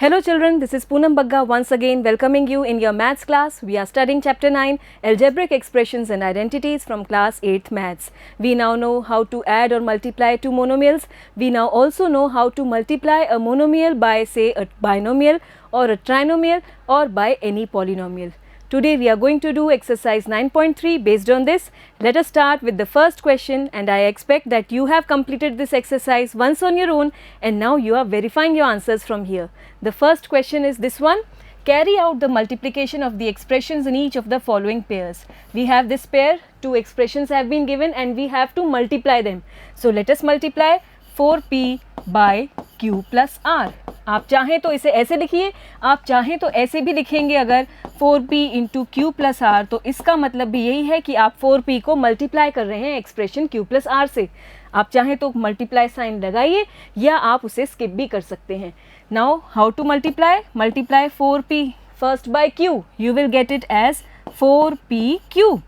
Hello children, this is Poonam Bagga once again welcoming you in your maths class. We are studying chapter 9 algebraic expressions and identities from class 8th maths. We now know how to add or multiply two monomials. We now also know how to multiply a monomial by say a binomial or a trinomial or by any polynomial. Today we are going to do exercise 9.3 based on this. Let us start with the first question, and I expect that you have completed this exercise once on your own and now you are verifying your answers from here. The first question is this one. Carry out the multiplication of the expressions in each of the following pairs. We have this pair, two expressions have been given and we have to multiply them. So let us multiply 4p by q plus r. आप चाहें तो इसे ऐसे लिखिए, आप चाहें तो ऐसे भी लिखेंगे अगर 4p into Q plus are, तो इसका मतलब भी यही है कि आप 4p को मल्टीप्लाई कर रहे हैं एक्सप्रेशन q प्लस आर से. आप चाहें तो मल्टीप्लाई साइन लगाइए या आप उसे स्किप भी कर सकते हैं. Now how to multiply? Multiply 4p first by q, you will get it as 4pq,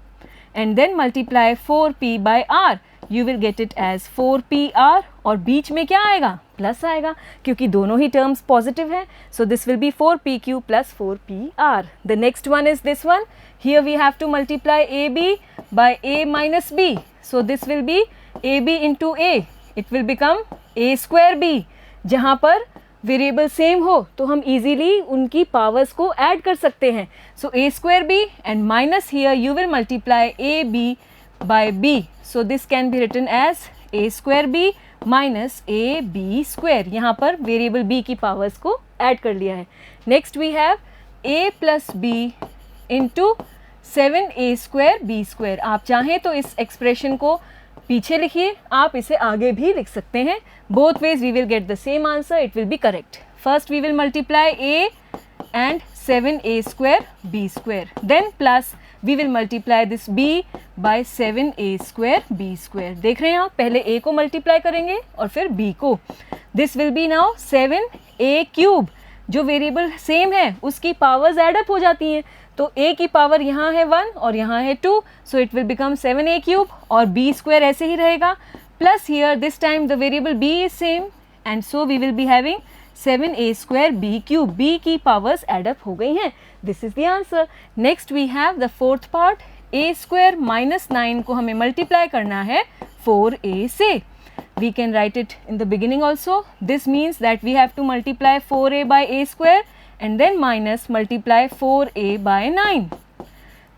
and then multiply 4p by r, you will get it as 4pr, और बीच में क्या आएगा? प्लस आएगा, क्योंकि दोनों ही टर्म्स पॉजिटिव हैं. So this will be 4pq plus 4pr. The next one is this one. Here we have to multiply ab by a minus b. So this will be ab into a. It will become a square b. जहाँ पर variable same हो तो हम easily उनकी powers को add कर सकते हैं. सो a square b and minus here you will multiply ab by b. So this can be written as a square b minus a b square. यहाँ पर वेरिएबल b की पावर्स को add कर लिया है. Next we have a plus b into 7a square b square. आप चाहें तो इस एक्सप्रेशन को पीछे लिखिए, आप इसे आगे भी लिख सकते हैं. Both ways we will get the same answer, it will be correct. First we will multiply a and 7a square b square. Then plus we will multiply this b by 7a square b square. देख रहे हैं आप, पहले a को multiply करेंगे और फिर b को. This will be now 7a cube. जो वेरिएबल सेम है उसकी पावर्स एड अप हो जाती हैं, तो a की पावर यहाँ है 1 और यहाँ है 2, so it will become 7a cube, और b स्क्वायर ऐसे ही रहेगा. Plus here this time the variable b is same, and so we will be having 7a square b cube. b की पावर्स एड अप हो गई हैं. This is the answer. Next we have the fourth part. a square minus 9 को हमें multiply करना है 4a से. We can write it in the beginning also. This means that we have to multiply 4a by a square and then minus multiply 4a by 9.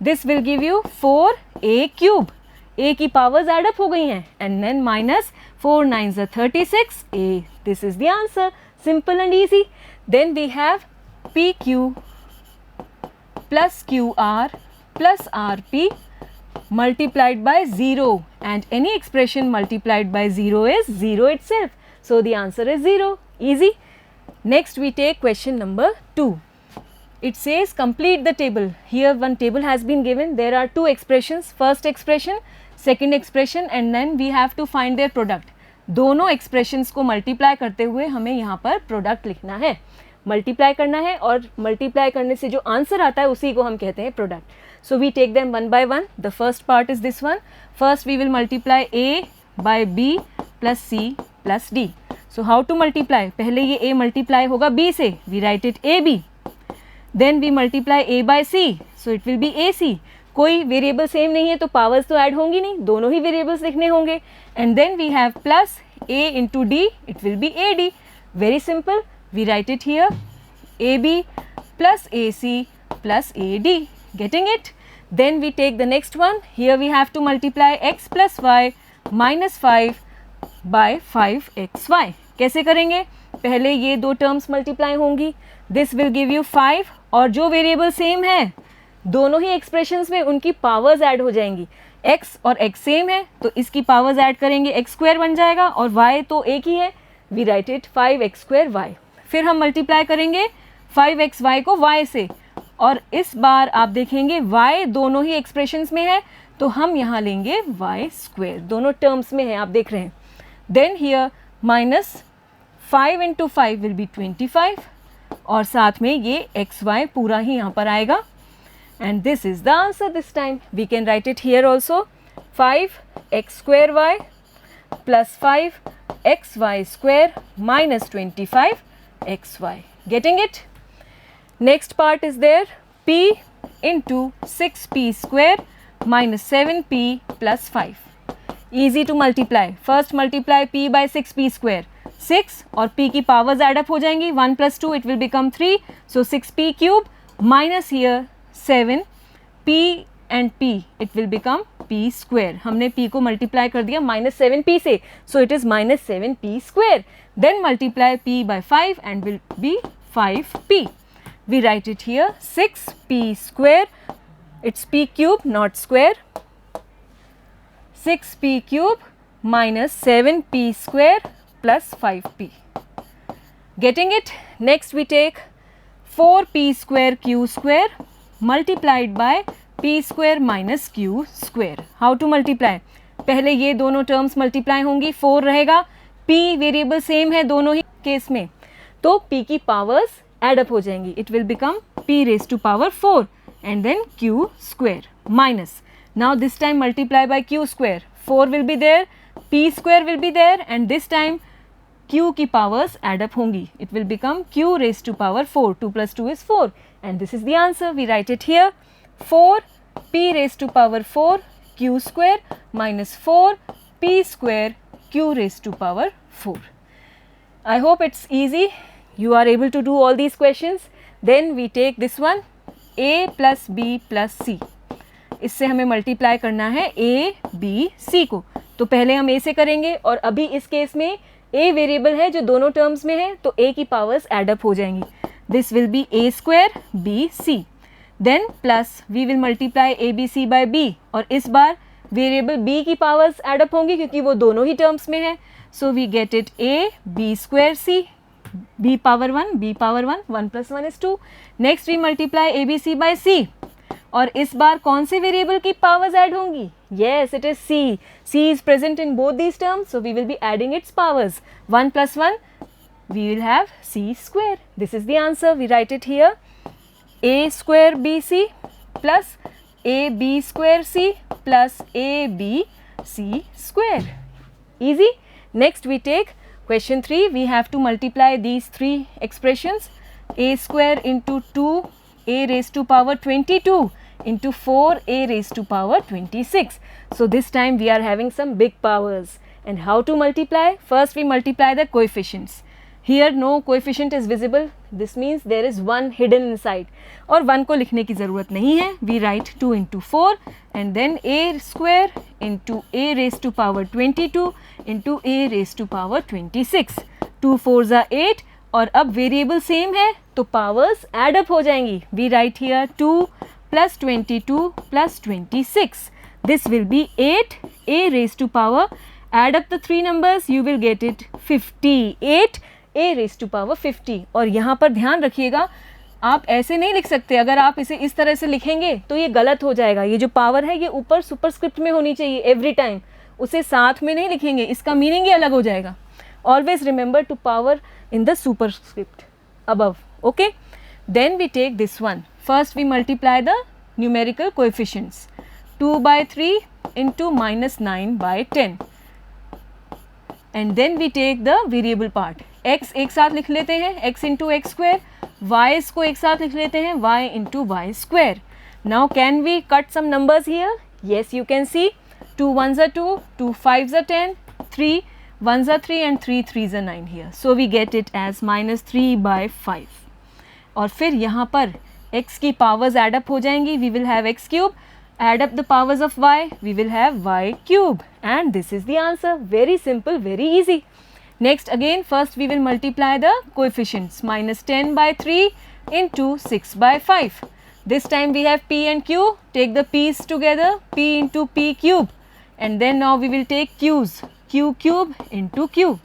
This will give you 4a cube. a की powers add up हो गई हैं, and then minus 4 9s are 36a. This is the answer. Simple and easy. Then we have PQ plus QR plus RP multiplied by 0, and any expression multiplied by 0 is 0 itself. So the answer is 0. Easy. Next we take question number 2. It says complete the table. Here one table has been given. There are two expressions. First expression, second expression, and then we have to find their product. दोनों expressions को multiply करते हुए हमें यहाँ पर product लिखना है, multiply करना है, और मल्टीप्लाई करने से जो आंसर आता है उसी को हम कहते हैं product. So we take them one by one. The first part is this one. First we will multiply a by b plus c plus d. So how to multiply? पहले ये a मल्टीप्लाई होगा b से, we write it ab. Then we multiply a by c, so it will be ac. कोई variable same नहीं है तो powers तो add होंगी नहीं, दोनों ही वेरिएबल्स लिखने होंगे. And then we have plus a into d, it will be ad. Very simple, we write it here ab plus ac plus ad. Getting it? Then we take the next one. Here we have to multiply x plus y minus 5 by 5xy. कैसे करेंगे? पहले ये दो terms multiply होंगी. This will give you 5, और जो variable same है दोनों ही एक्सप्रेशंस में उनकी पावर्स ऐड हो जाएंगी. x और x सेम है तो इसकी पावर्स ऐड करेंगे, x स्क्वायर बन जाएगा, और y तो एक ही है, we write it 5x square y. फिर हम मल्टीप्लाई करेंगे 5xy को y से, और इस बार आप देखेंगे y दोनों ही एक्सप्रेशंस में है तो हम यहाँ लेंगे y स्क्वायर, दोनों टर्म्स में है, आप देख रहे हैं. Then here minus 5 into 5 will be 25, और साथ में ये xy पूरा ही यहाँ पर आएगा. And this is the answer this time. We can write it here also. 5x square y plus 5xy square minus 25xy. Getting it? Next part is there, p into 6p square minus 7p plus 5. Easy to multiply. First multiply p by 6p square. 6 और p की powers add up हो जाएंगी. 1 plus 2 it will become 3. So 6p cube minus here 7 p and p it will become p square. हमने p को multiply कर दिया minus 7p से. So it is minus 7p square. Then multiply p by 5 and will be 5p. We write it here 6p square. It's p cube not square. 6p cube minus 7p square plus 5p. Getting it? Next we take 4p square q square multiplied by p square minus q square. How to multiply? पहले ये दोनों terms multiply होंगी, 4 रहेगा, p variable same है दोनों ही case में, तो p की powers add up हो जाएंगी. It will become p raised to power 4 and then q square minus. Now this time multiply by q square. 4 will be there, p square will be there and this time q की powers add up होंगी. It will become q raised to power 4. 2 plus 2 is 4 and this is the answer. We write it here. 4 p raised to power 4 q square minus 4 p square q raised to power 4. I hope it's easy. You are able to do all these questions. Then we take this one a plus b plus c. इससे हमें multiply करना है a, b, c को. तो पहले हम a से करेंगे और अभी इस केस में a वेरिएबल है जो दोनों टर्म्स में है तो a की पावर्स एड अप हो जाएंगी. This will be a square b c. Then plus we will multiply a b c by b और इस बार वेरिएबल b की पावर्स एड अप होंगी क्योंकि वो दोनों ही टर्म्स में है. So we get it a b square c b power 1 1 plus 1 is 2. Next we multiply a b c by c और इस बार कौन से वेरिएबल की पावर्स ऐड होंगी? Yes, it is c. c is present in both these terms, so we will be adding its powers. 1 plus 1, we will have c square. This is the answer. We write it here. a square bc plus ab square c plus ab c square. Easy. Next we take question 3. We have to multiply these three expressions. a square into 2a raised to power 22 into 4a raised to power 26. So this time we are having some big powers. And how to multiply? First we multiply the coefficients. Here no coefficient is visible. This means there is 1 hidden inside. और 1 को लिखने की ज़रूरत नहीं है. We write 2 into 4 and then a square into a raised to power 22 into a raised to power 26. 2 4s are 8 और अब variable same है तो पावर्स एड अप हो जाएंगी. We write here 2 plus 22 plus 26. This will be 8 a raised to power. Add up the three numbers, you will get it 58 a raised to power 50. और यहाँ पर ध्यान रखिएगा आप ऐसे नहीं लिख सकते. अगर आप इसे इस तरह से लिखेंगे तो ये गलत हो जाएगा. ये जो पावर है ये ऊपर सुपरस्क्रिप्ट में होनी चाहिए एवरी टाइम. उसे साथ में नहीं लिखेंगे, इसका मीनिंग ही अलग हो जाएगा. Always remember to power in the superscript above. Okay. Then we take this one. First we multiply the numerical coefficients. 2 by 3 into minus 9 by 10. And then we take the variable part. x एक साथ लिख लेते हैं x into x square. y को एक साथ लिख लेते हैं y into y square. Now can we cut some numbers here? Yes, you can see 2 1s are 2, 2 5s are 10, 3 1s are 3 and 3 3s are 9 here. So we get it as minus 3 by 5. और फिर यहाँ पर x की powers add up हो जाएंगी. We will have x cube. Add up the powers of y, we will have y cube and this is the answer. Very simple, very easy. Next again first we will multiply the coefficients. minus 10 by 3 into 6 by 5. This time we have p and q. Take the p's together, p into p cube and then now we will take q's. q cube into q.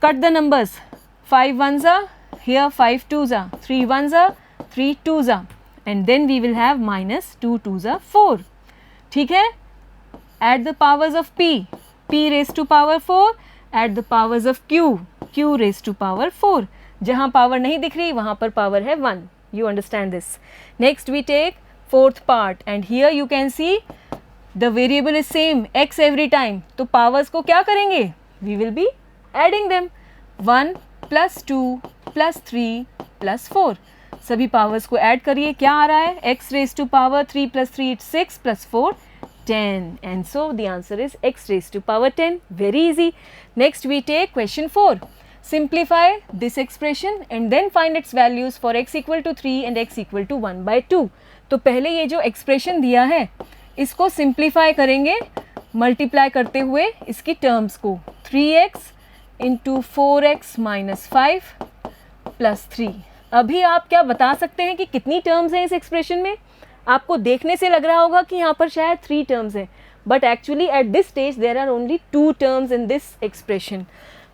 Cut the numbers. 5 1s are here, 5 2s are, 3 1s are, 3 2s are and then we will have minus 2 2s are 4. ठीक है. Add the powers of p. p raised to power 4. Add the powers of q. q raised to power 4. जहाँ power नहीं दिख रही वहाँ पर power है 1. You understand this. Next we take fourth part and here you can see the variable is same x every time. तो powers को क्या करेंगे? We will be adding them. 1 plus 2 plus 3 plus 4। सभी पावर्स को add करिए, क्या आ रहा है, x raised to power 3 plus 3 it's 6 plus 4 10, and so the answer is x raised to power 10. Very easy. Next we take question 4. Simplify this expression and then find its values for x equal to 3 and x equal to 1/2. तो पहले ये जो expression दिया है इसको simplify करेंगे multiply करते हुए इसकी टर्म्स को, 3x into 4x minus 5 plus 3। अभी आप क्या बता सकते हैं कि कितनी टर्म्स हैं इस एक्सप्रेशन में? आपको देखने से लग रहा होगा कि यहाँ पर शायद 3 टर्म्स हैं, but actually at this stage there are only 2 terms in this expression.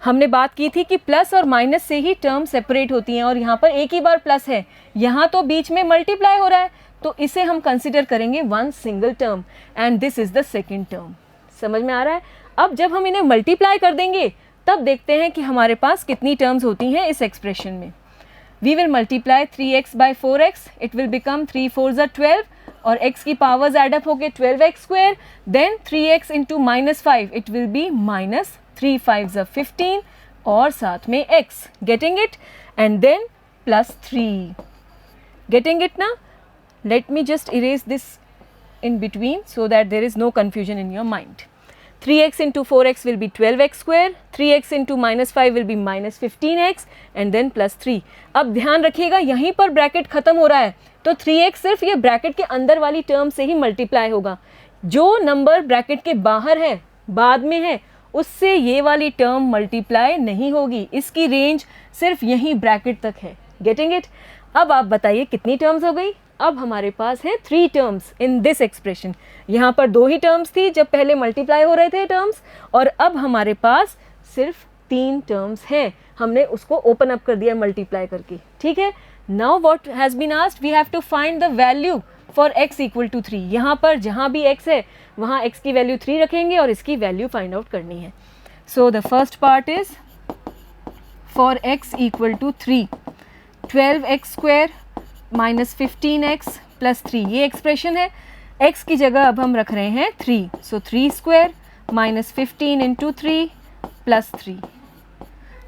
हमने बात की थी कि प्लस और माइनस से ही टर्म सेपरेट होती हैं, और यहाँ पर एक ही बार प्लस है, यहाँ तो बीच में मल्टीप्लाई हो रहा है, तो इसे हम कंसिडर करेंगे one single term, and this is the second term. समझ में आ रहा है? अब जब हम इन्हें मल्टीप्लाई कर देंगे तब देखते हैं कि हमारे पास कितनी टर्म्स होती हैं इस एक्सप्रेशन में। We will multiply 3x by 4x, it will become 3 4s are 12, और x की पावर्स एडअप होके 12x square, then 3x into minus 5 it will be minus 3 5s are 15, और साथ में x, getting it, and then plus 3, getting it ना? Let me just erase this in between so that there is no confusion in your mind. 3x into 4x will be 12x square, 3x into minus 5 will be minus 15x, and then plus 3. अब ध्यान रखिएगा यहीं पर bracket खत्म हो रहा है, तो 3x सिर्फ ये ब्रैकेट के अंदर वाली टर्म से ही मल्टीप्लाई होगा। जो नंबर ब्रैकेट के बाहर है, बाद में है, उससे ये वाली टर्म मल्टीप्लाई नहीं होगी। इसकी रेंज सिर्फ यहीं ब्रैकेट तक है। Getting it? अब आप बताइए कितनी टर्म्स हो गई? अब हमारे पास है 3 टर्म्स इन दिस एक्सप्रेशन। यहाँ पर 2 ही टर्म्स थी जब पहले मल्टीप्लाई हो रहे थे टर्म्स, और अब हमारे पास सिर्फ 3 टर्म्स हैं। हमने उसको ओपन अप कर दिया मल्टीप्लाई करके, ठीक है। Now what has been asked, we have to find the value for x equal to 3। यहाँ पर जहाँ भी x है वहाँ x की वैल्यू 3 रखेंगे और इसकी वैल्यू फाइंड आउट करनी है। So the first part is for x equal to 3, 12x square minus 15x plus 3, ये एक्सप्रेशन है। x की जगह अब हम रख रहे हैं 3, सो 3 square minus 15 into 3 plus 3।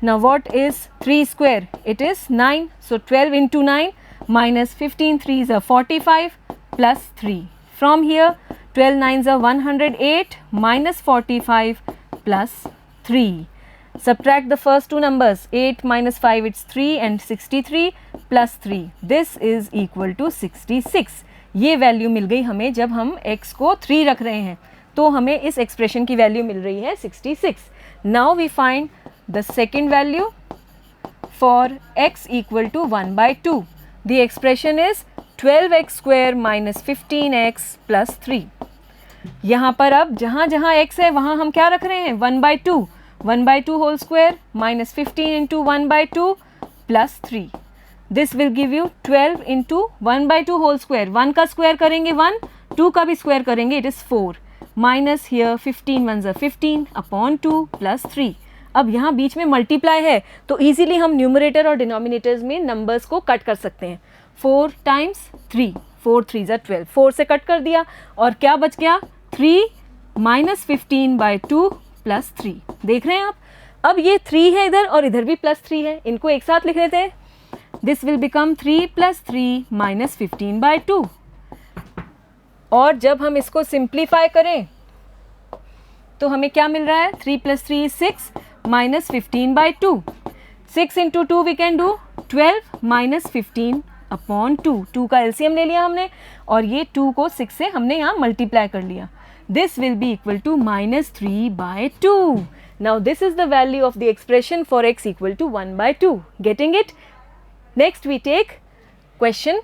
Now what is 3 square? It is 9, so 12 into 9 minus 15 3s are 45 plus 3। From here 12 9s are 108 minus 45 plus 3. Subtract the first two numbers, 8 minus 5 it's 3 and 63 plus 3. This is equal to 66. ये value मिल गई हमें जब हम x को 3 रख रहे हैं, तो हमें इस एक्सप्रेशन की वैल्यू मिल रही है 66. Now we find the second value for x equal to 1/2. The expression is 12x square minus 15x plus 3. यहाँ पर अब जहाँ जहाँ x है वहाँ हम क्या रख रहे हैं? 1/2. 1/2 whole square minus 15 into 1/2 plus 3. This will give you 12 into 1/2 whole square. 1 का स्क्वायर करेंगे 1, 2 का भी स्क्वायर करेंगे, it is 4. Minus here 15 ones are 15 upon 2 plus 3. अब यहाँ बीच में मल्टीप्लाई है तो इजीली हम न्यूमरेटर और डिनोमिनेटर्स में नंबर्स को कट कर सकते हैं। 4 times 3, 4 3s are 12, 4 से कट कर दिया और क्या बच गया? 3 minus 15/2 प्लस 3। देख रहे हैं आप? अब ये 3 है इधर और इधर भी प्लस 3 है, इनको एक साथ लिख लेते हैं। This will become 3 plus 3 minus 15/2। और जब हम इसको सिंप्लीफाई करें तो हमें क्या मिल रहा है? 3 plus 3 is 6 minus 15/2। 6 into 2 we can do 12 minus 15 upon 2। 2 का एलसीएम ले लिया हमने और ये 2 को 6 से हमने यहाँ मल्टीप्लाई कर लिया। This will be equal to minus 3/2. Now this is the value of the expression for x equal to 1/2. Getting it? Next we take question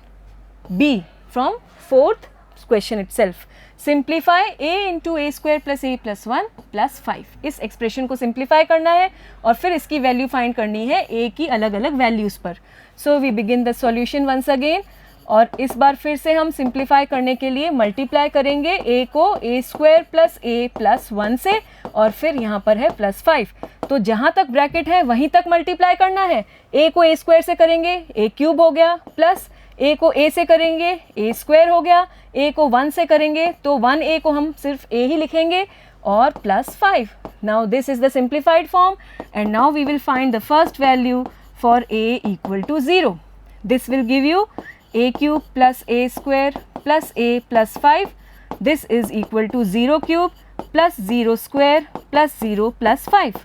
B from fourth question itself. Simplify a into a square plus a plus 1 plus 5. इस expression को simplify करना है और फिर इसकी value find करनी है a की अलग अलग values पर. So we begin the solution once again. और इस बार फिर से हम सिंप्लीफाई करने के लिए मल्टीप्लाई करेंगे a को a square plus a plus 1 से और फिर यहाँ पर है प्लस 5। तो जहाँ तक ब्रैकेट है वहीं तक मल्टीप्लाई करना है। a को a स्क्वायर से करेंगे a क्यूब हो गया, प्लस a को a से करेंगे a स्क्वायर हो गया, a को 1 से करेंगे तो 1a को हम सिर्फ a ही लिखेंगे और plus 5। Now this is the simplified form and now we will find the first value for a equal to 0. This will give you a cube plus a square plus a plus 5. This is equal to 0 cube plus 0 square plus 0 plus 5.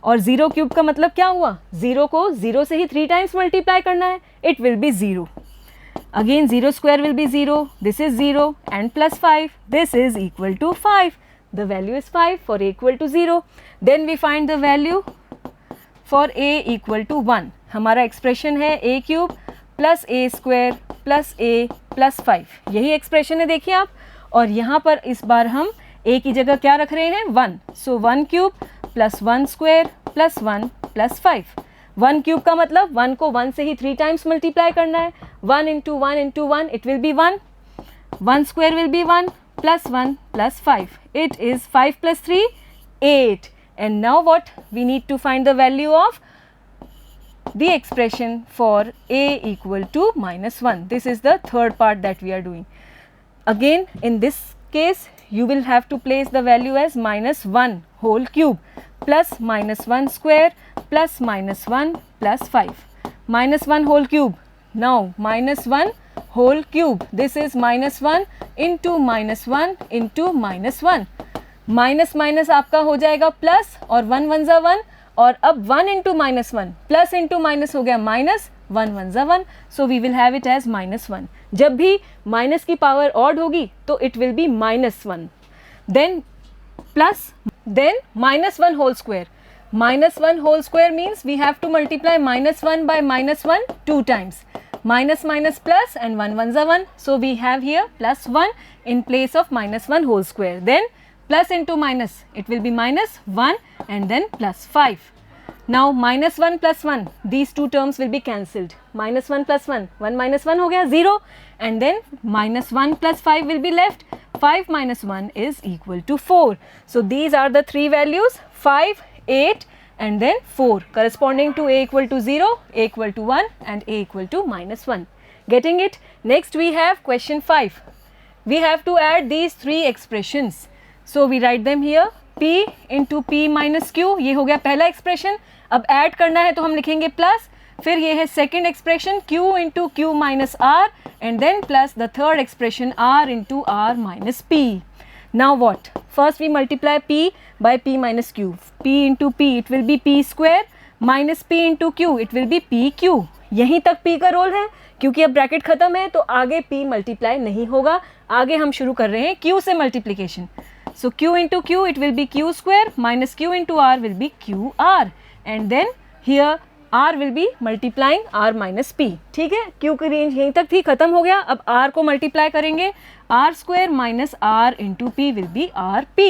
और 0 cube का मतलब क्या हुआ? 0 को 0 से ही 3 times multiply करना है. It will B 0. Again 0 square will be 0. This is 0 and plus 5. This is equal to 5. The value is 5 for a equal to 0. Then we find the value for a equal to 1. हमारा expression है a cube plus a square plus a plus 5. यही expression है, देखिए आप. और यहाँ पर इस बार हम a की जगह क्या रख रहे हैं? 1. सो 1 cube plus 1 square plus 1 plus 5. 1 cube का मतलब 1 को 1 से ही 3 टाइम्स मल्टीप्लाई करना है. 1 into 1 into 1, it will be 1. 1 square will be 1 plus 1 plus 5. It is 5 plus 3, 8. And now what? We need to find the value of the expression for a equal to minus 1. This is the third part that we are doing. Again, in this case, you will have to place the value as minus 1 whole cube plus minus 1 square plus minus 1 plus 5. Minus 1 whole cube. Now minus 1 whole cube. This is minus 1 into minus 1 into minus 1. Minus minus आपका हो जाएगा plus और 1 1 जा 1 और अब 1 into minus 1 plus into minus हो गया minus 1 1 जा 1. So we will have it as minus 1. जब भी माइनस की पावर ऑड होगी तो it will be minus 1. Then plus then minus 1 whole square. Minus 1 whole square means we have to multiply minus 1 by minus 1 2 times. Minus minus plus and 1 1 is 1. So we have here plus 1 in place of minus 1 whole square. Then plus into minus, it will be minus 1 and then plus 5. Now minus 1 plus 1, these two terms will be cancelled. Minus 1 plus 1, 1 minus 1 हो गया 0 and then minus 1 plus 5 will be left. 5 minus 1 is equal to 4. So these are the three values, 5, 8 and then 4 corresponding to a equal to 0, a equal to 1 and a equal to minus 1. Getting it? Next we have question 5. We have to add these three expressions. So we write them here. p into p minus q, ये हो गया पहला expression. अब add करना है तो हम लिखेंगे प्लस, फिर ये है second expression q into q minus r and then plus the third expression r into r minus p. Now what? First we multiply p by p minus q. p into p, it will be p square minus p into q, it will be pq. यहीं तक p का role है क्योंकि अब bracket खत्म है तो आगे p मल्टीप्लाई नहीं होगा. आगे हम शुरू कर रहे हैं q से multiplication. So q into q, it will be q square minus q into r will be qr and then here r will be multiplying r minus p. ठीक है, q की रेंज यहीं तक थी, खत्म हो गया. अब r को मल्टीप्लाई करेंगे. r square minus r into p will be rp.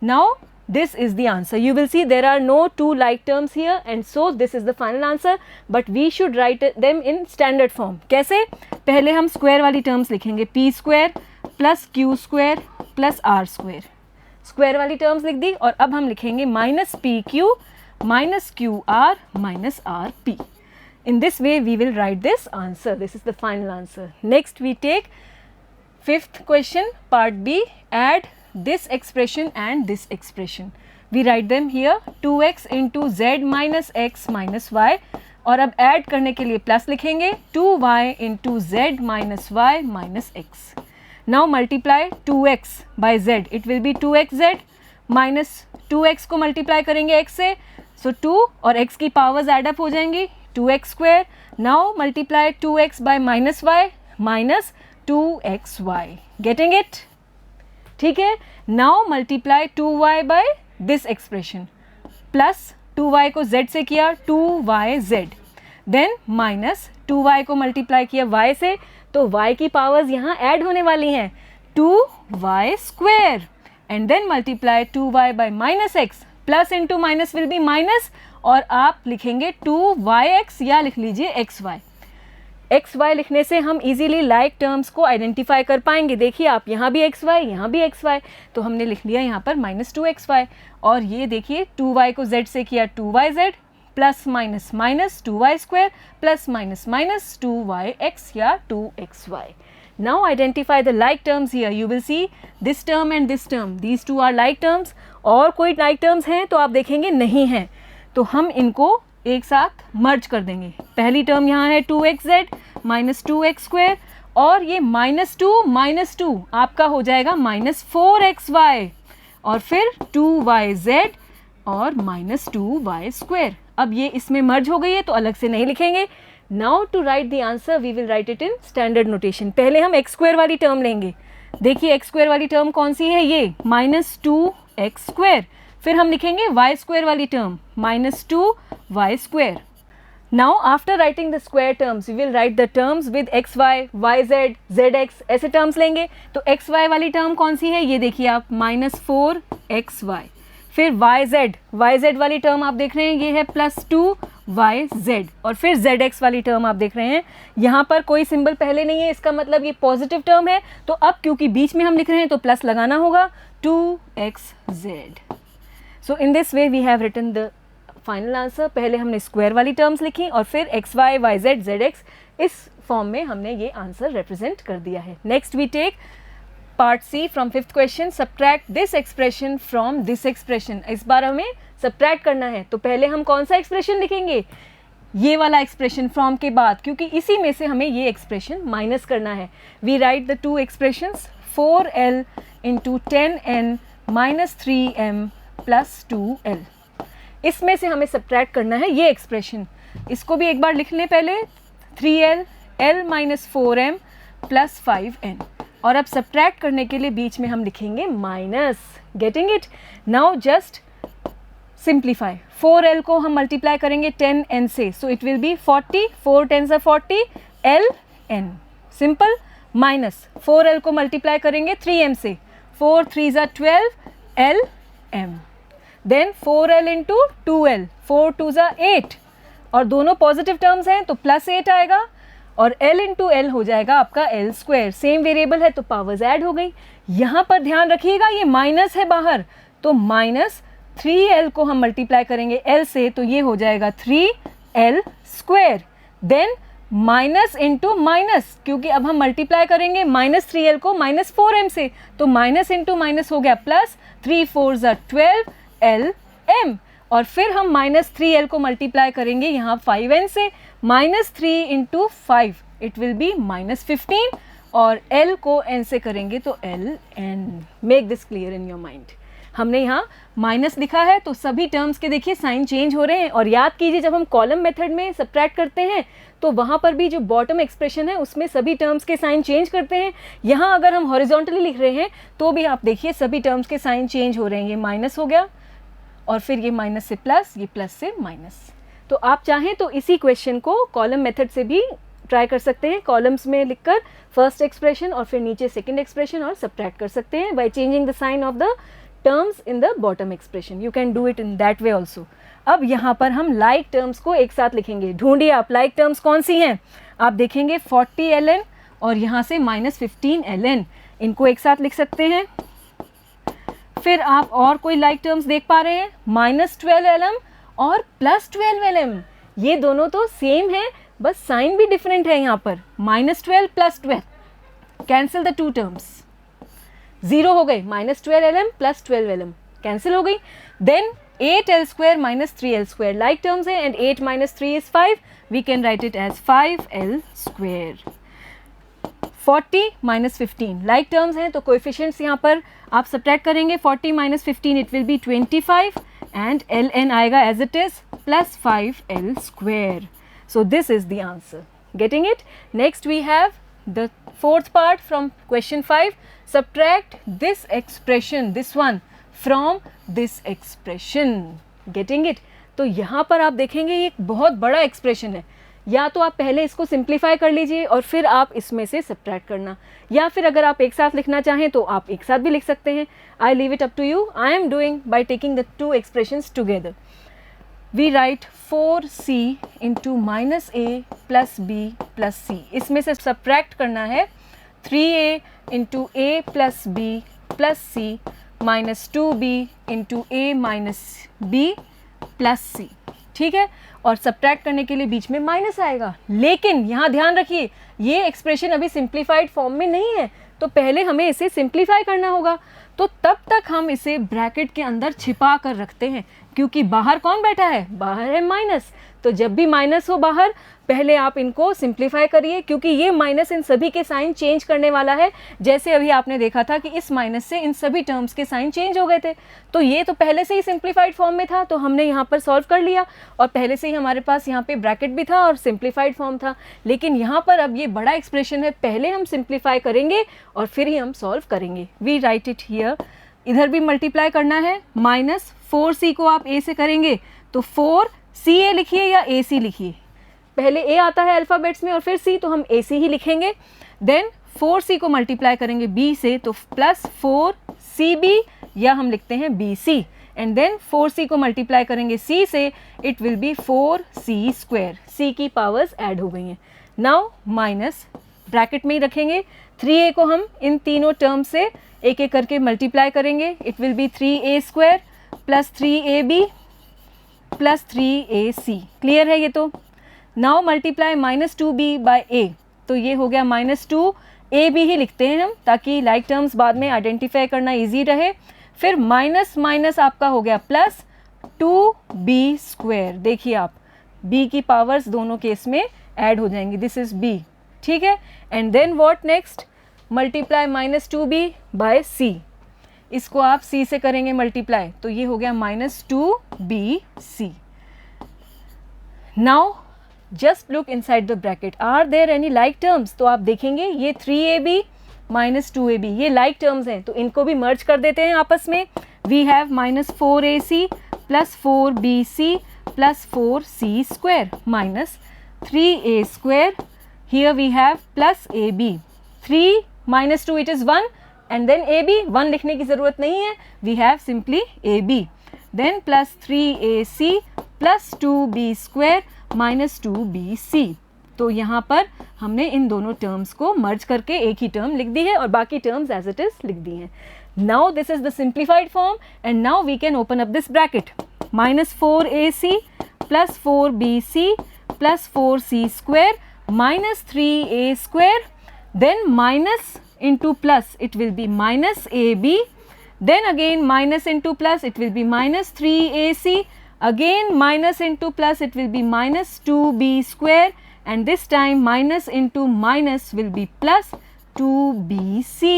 Now this is the answer. You will see there are no two like terms here and so this is the final answer, but we should write them in standard form. कैसे? पहले हम square वाली terms लिखेंगे. p square plus q square plus r square. Square वाली terms लिख दी और अब हम लिखेंगे minus P Q minus qr minus rp. In this way we will write this answer. This is the final answer. Next we take fifth question, part B. Add this expression and this expression. We write them here. 2x into z minus x minus y. और अब add करने के लिए plus लिखेंगे. 2y into z minus y minus x. Now multiply 2x by z. It will be 2xz minus 2x को multiply करेंगे x से. So 2 और x की पावर्स एडअप हो जाएंगी. 2x square. Now multiply 2x by minus y minus 2xy. Getting it? ठीक है. Now multiply 2y by this expression plus 2y को z से किया 2yz. देन माइनस 2y को मल्टीप्लाई किया y से तो y की पावर्स यहाँ ऐड होने वाली हैं 2y square and then multiply 2y by minus x. Plus into minus will be minus और आप लिखेंगे 2yx या लिख लीजिए xy. xy लिखने से हम इजीली लाइक टर्म्स को आइडेंटिफाई कर पाएंगे. देखिए आप यहाँ भी xy यहाँ भी xy तो हमने लिख लिया यहाँ पर माइनस 2xy और ये देखिए 2y को z से किया 2yz plus minus minus 2y square plus minus minus 2yx या 2xy. Now identify the like terms here. You will see this term and this term. These two are like terms. और कोई like terms हैं तो आप देखेंगे नहीं हैं तो हम इनको एक साथ मर्ज कर देंगे। पहली टर्म यहाँ है 2xz माइनस 2x² और ये -2 आपका हो जाएगा -4xy और फिर 2yz और -2y²। अब ये इसमें मर्ज हो गई है तो अलग से नहीं लिखेंगे। Now to write the answer we will write it in standard notation. पहले हम x² वाली टर्म लेंगे। देखिए x² वाली टर्म कौन सी है, ये -2x²। फिर हम लिखेंगे y² वाली term -2y²। Now after writing the square terms we will write the terms with xy, yz, zx ऐसे terms लेंगे। तो xy वाली टर्म कौन सी है, ये देखिए आप -4xy। फिर yz वाली टर्म आप देख रहे हैं ये है +2yz और फिर zx वाली टर्म आप देख रहे हैं यहाँ पर कोई सिंबल पहले नहीं है, इसका मतलब ये पॉजिटिव टर्म है। तो अब क्योंकि बीच में हम लिख रहे हैं तो प्लस लगाना होगा 2xz। So in this way we have written the final answer. पहले हमने स्क्वायर वाली टर्म्स लिखी और फिर x y y z z x इस फॉर्म में हमने ये आंसर रिप्रेजेंट कर दिया है। Next we take part c from 5th question, subtract this expression from this expression. इस बार हमें सब्ट्रैक्ट करना है तो पहले हम कौन सा एक्सप्रेशन लिखेंगे, ये वाला एक्सप्रेशन फ्रॉम के बाद, क्योंकि इसी में से हमें ये एक्सप्रेशन माइनस करना है। We write the two expressions 4l into 10n minus 3m plus 2l। इसमें से हमें सब्ट्रैक्ट करना है ये एक्सप्रेशन। इसको भी एक बार लिख लें पहले, 3l l minus 4m plus 5n और अब सब्ट्रैक्ट करने के लिए बीच में हम लिखेंगे minus. Getting it? Now just simplify. 4l को हम मल्टीप्लाई करेंगे 10n से, सो it will B 40, 4 10s are 40 ln। Simple. Minus 4l को मल्टीप्लाई करेंगे 3m से, 4 3s are 12 lm। Then 4l into 2l, 4 2s are 8 और दोनों पॉजिटिव टर्म्स हैं तो प्लस 8 आएगा और l इंटू l हो जाएगा आपका l स्क्वायर। सेम वेरिएबल है तो पावर्स ऐड हो गई। यहाँ पर ध्यान रखिएगा ये माइनस है बाहर, तो माइनस 3l को हम मल्टीप्लाई करेंगे l से तो ये हो जाएगा 3l square. Then minus into minus, क्योंकि अब हम मल्टीप्लाई करेंगे माइनस 3l को माइनस 4m से, तो माइनस इंटू माइनस हो गया प्लस, 3 4s are 12 lm और फिर हम माइनस 3l को मल्टीप्लाई करेंगे यहाँ 5n से, minus 3 into 5 it will be minus 15 और l को n से करेंगे तो ln। Make this clear in your mind. हमने यहाँ माइनस लिखा है तो सभी टर्म्स के देखिए साइन चेंज हो रहे हैं। और याद कीजिए जब हम कॉलम मेथड में सब्ट्रैक्ट करते हैं तो वहाँ पर भी जो बॉटम एक्सप्रेशन है उसमें सभी टर्म्स के साइन चेंज करते हैं। यहाँ अगर हम हॉरिजॉन्टली लिख रहे हैं तो भी आप देखिए सभी टर्म्स के साइन चेंज हो रहे हैं। ये माइनस हो गया और फिर ये माइनस से प्लस, ये प्लस से माइनस। तो आप चाहें तो इसी क्वेश्चन को कॉलम मेथड से भी ट्राई कर सकते हैं, कॉलम्स में लिखकर फर्स्ट एक्सप्रेशन और फिर नीचे सेकंड एक्सप्रेशन और सब्ट्रैक्ट कर सकते हैं by changing the sign of the terms in the bottom expression. You can do it in that way also. अब यहाँ पर हम लाइक टर्म्स को एक साथ लिखेंगे। ढूंढिए आप लाइक टर्म्स कौन सी हैं। आप देखेंगे 40 ln और यहाँ से माइनस 15 ln, इनको एक साथ लिख सकते हैं। फिर आप और कोई लाइक टर्म्स देख पा रहे हैं, माइनस 12 lm और प्लस 12 lm। ये दोनों तो सेम है, बस साइन भी डिफरेंट है। यहाँ पर minus 12 plus 12, cancel the two terms, 0 हो गए। Minus 12 lm plus 12 lm cancel हो गई। Then 8l square minus 3l square like terms है and 8 minus 3 is 5, we can write it as 5l square. 40 minus 15 like terms हैं तो coefficients यहाँ पर आप सब्ट्रैक्ट करेंगे। 40 minus 15 it will be 25 and ln आएगा as it is plus 5l square. So this is the answer. Getting it? Next we have the fourth part from question 5, subtract this expression, this one from this expression. Getting it? तो यहाँ पर आप देखेंगे ये एक बहुत बड़ा expression है। या तो आप पहले इसको सिंप्लीफाई कर लीजिए और फिर आप इसमें से सब्ट्रैक्ट करना, या फिर अगर आप एक साथ लिखना चाहें तो आप एक साथ भी लिख सकते हैं। I leave it up to you. I am doing by taking the two expressions together. We write 4c into minus a plus b plus c। इसमें से सब्ट्रैक्ट करना है 3a into a plus b plus c minus 2b into a minus b plus c। ठीक है, और subtract करने के लिए बीच में माइनस आएगा। लेकिन यहाँ ध्यान रखिए ये एक्सप्रेशन अभी सिंप्लीफाइड फॉर्म में नहीं है, तो पहले हमें इसे सिंप्लीफाई करना होगा। तो तब तक हम इसे ब्रैकेट के अंदर छिपा कर रखते हैं, क्योंकि बाहर कौन बैठा है, बाहर है माइनस। तो जब भी माइनस हो बाहर, पहले आप इनको सिंप्लीफाई करिए, क्योंकि ये माइनस इन सभी के साइन चेंज करने वाला है। जैसे अभी आपने देखा था कि इस माइनस से इन सभी टर्म्स के साइन चेंज हो गए थे, तो ये तो पहले से ही सिंप्लीफाइड फॉर्म में था, तो हमने यहाँ पर सॉल्व कर लिया, और पहले से ही हमारे पास यहाँ पे ब्रैकेट भी था और सिंप्लीफाइड फॉर्म था। लेकिन यहाँ पर अब ये बड़ा एक्सप्रेशन है, पहले हम सिंप्लीफाई करेंगे और फिर ही हम सॉल्व करेंगे। वी राइट इट हियर, इधर भी मल्टीप्लाई करना है। माइनस 4c को आप a से करेंगे तो 4ca लिखिए या ac लिखिए, पहले a आता है अल्फ़ाबेट्स में और फिर c, तो हम ac ही लिखेंगे। देन 4c को मल्टीप्लाई करेंगे b से तो प्लस 4cb या हम लिखते हैं bc, एंड देन 4c को मल्टीप्लाई करेंगे c से, it will B 4c square, c की पावर्स ऐड हो गई हैं। नाउ माइनस ब्रैकेट में ही रखेंगे, 3a को हम इन तीनों टर्म से एक एक करके मल्टीप्लाई करेंगे, it will be 3a square plus 3ab plus 3ac। Clear है ये तो। Now multiply minus 2b by a, तो ये हो गया माइनस 2ab ही लिखते हैं हम, ताकि लाइक टर्म्स बाद में आइडेंटिफाई करना ईजी रहे। फिर माइनस माइनस आपका हो गया प्लस 2b स्क्वायर, देखिए आप b की पावर्स दोनों केस में ऐड हो जाएंगी, दिस इज b, ठीक है। And then what next, multiply minus 2b by c, इसको आप c से करेंगे मल्टीप्लाई, तो ये हो गया minus 2bc। Now just look inside the bracket, are there any like terms, तो आप देखेंगे ये 3ab माइनस 2ab ये लाइक टर्म्स हैं, तो इनको भी मर्ज कर देते हैं आपस में। We have minus 4ac plus 4bc plus 4c square minus 3a square, here we have plus ab, 3 minus 2 it is 1, and then ab, 1 लिखने की ज़रूरत नहीं है, we have simply ab, then plus 3ac plus 2b square minus 2bc। तो यहाँ पर हमने इन दोनों टर्म्स को मर्ज करके एक ही टर्म लिख दी है और बाकी टर्म्स एज इट इज़ लिख दी हैं। Now this is the simplified form, and now we can open up this bracket, minus 4ac plus 4bc plus 4c square minus 3a square, then minus into plus it will be minus ab, then again minus into plus it will be minus 3ac, again minus into plus it will be minus 2b square, and this time minus into minus will be plus 2bc।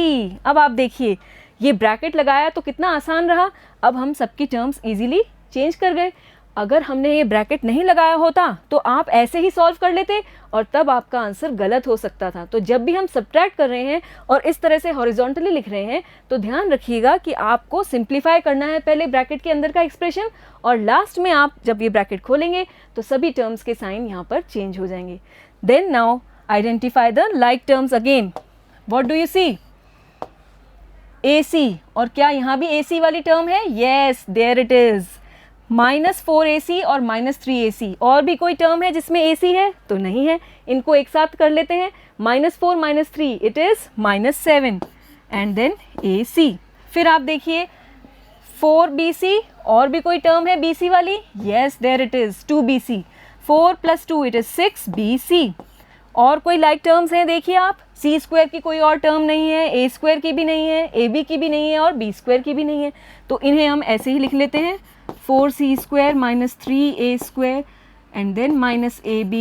अब आप देखिए ये bracket लगाया तो कितना आसान रहा, अब हम सबकी टर्म्स इजीली चेंज कर गए। अगर हमने ये ब्रैकेट नहीं लगाया होता तो आप ऐसे ही सॉल्व कर लेते और तब आपका आंसर गलत हो सकता था। तो जब भी हम सब्ट्रैक्ट कर रहे हैं और इस तरह से हॉरिजॉन्टली लिख रहे हैं तो ध्यान रखिएगा कि आपको सिंप्लीफाई करना है पहले ब्रैकेट के अंदर का एक्सप्रेशन, और लास्ट में आप जब ये ब्रैकेट खोलेंगे तो सभी टर्म्स के साइन यहाँ पर चेंज हो जाएंगे। Then now identify the like terms again, what do you see, AC, और क्या यहाँ भी AC वाली टर्म है, yes there it is, minus 4ac और माइनस 3ac। और भी कोई टर्म है जिसमें ac है तो नहीं है, इनको एक साथ कर लेते हैं, minus 4 minus 3 it is minus 7, and then ac। फिर आप देखिए 4bc, और भी कोई टर्म है bc वाली, yes there it is 2bc, 4 plus 2 it is 6bc। और कोई लाइक टर्म्स हैं देखिए आप, c स्क्वायर की कोई और टर्म नहीं है, a स्क्वायर की भी नहीं है, ab की भी नहीं है और b स्क्वायर की भी नहीं है, तो इन्हें हम ऐसे ही लिख लेते हैं, 4c square minus 3a square and then minus ab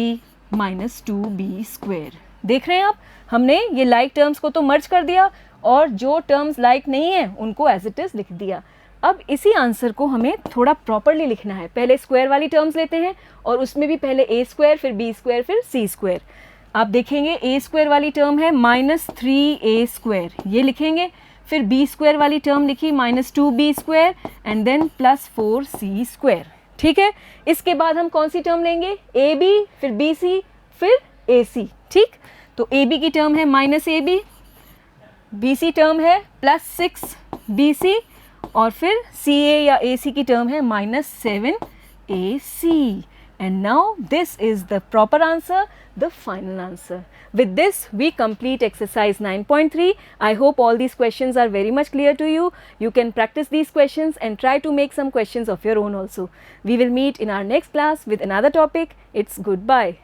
minus 2b square. देख रहे हैं आप, हमने ये लाइक टर्म्स को तो मर्ज कर दिया और जो टर्म्स लाइक नहीं है उनको एज इट इज़ लिख दिया। अब इसी आंसर को हमें थोड़ा प्रॉपरली लिखना है, पहले स्क्वायर वाली टर्म्स लेते हैं और उसमें भी पहले a स्क्वायर फिर b स्क्वायर फिर c स्क्वायर। आप देखेंगे a स्क्वायर वाली टर्म है माइनस 3a स्क्वायर, ये लिखेंगे, फिर b स्क्वायर वाली टर्म लिखी minus 2b square and then plus 4c square, ठीक है। इसके बाद हम कौन सी टर्म लेंगे, ab फिर bc फिर ac, ठीक। तो ab की टर्म है माइनस ab, bc टर्म है प्लस 6bc और फिर ca या ac की टर्म है minus 7ac। And now this is the proper answer, the final answer. With this we complete exercise 9.3. I hope all these questions are very much clear to you. You can practice these questions and try to make some questions of your own also. We will meet in our next class with another topic. It's goodbye.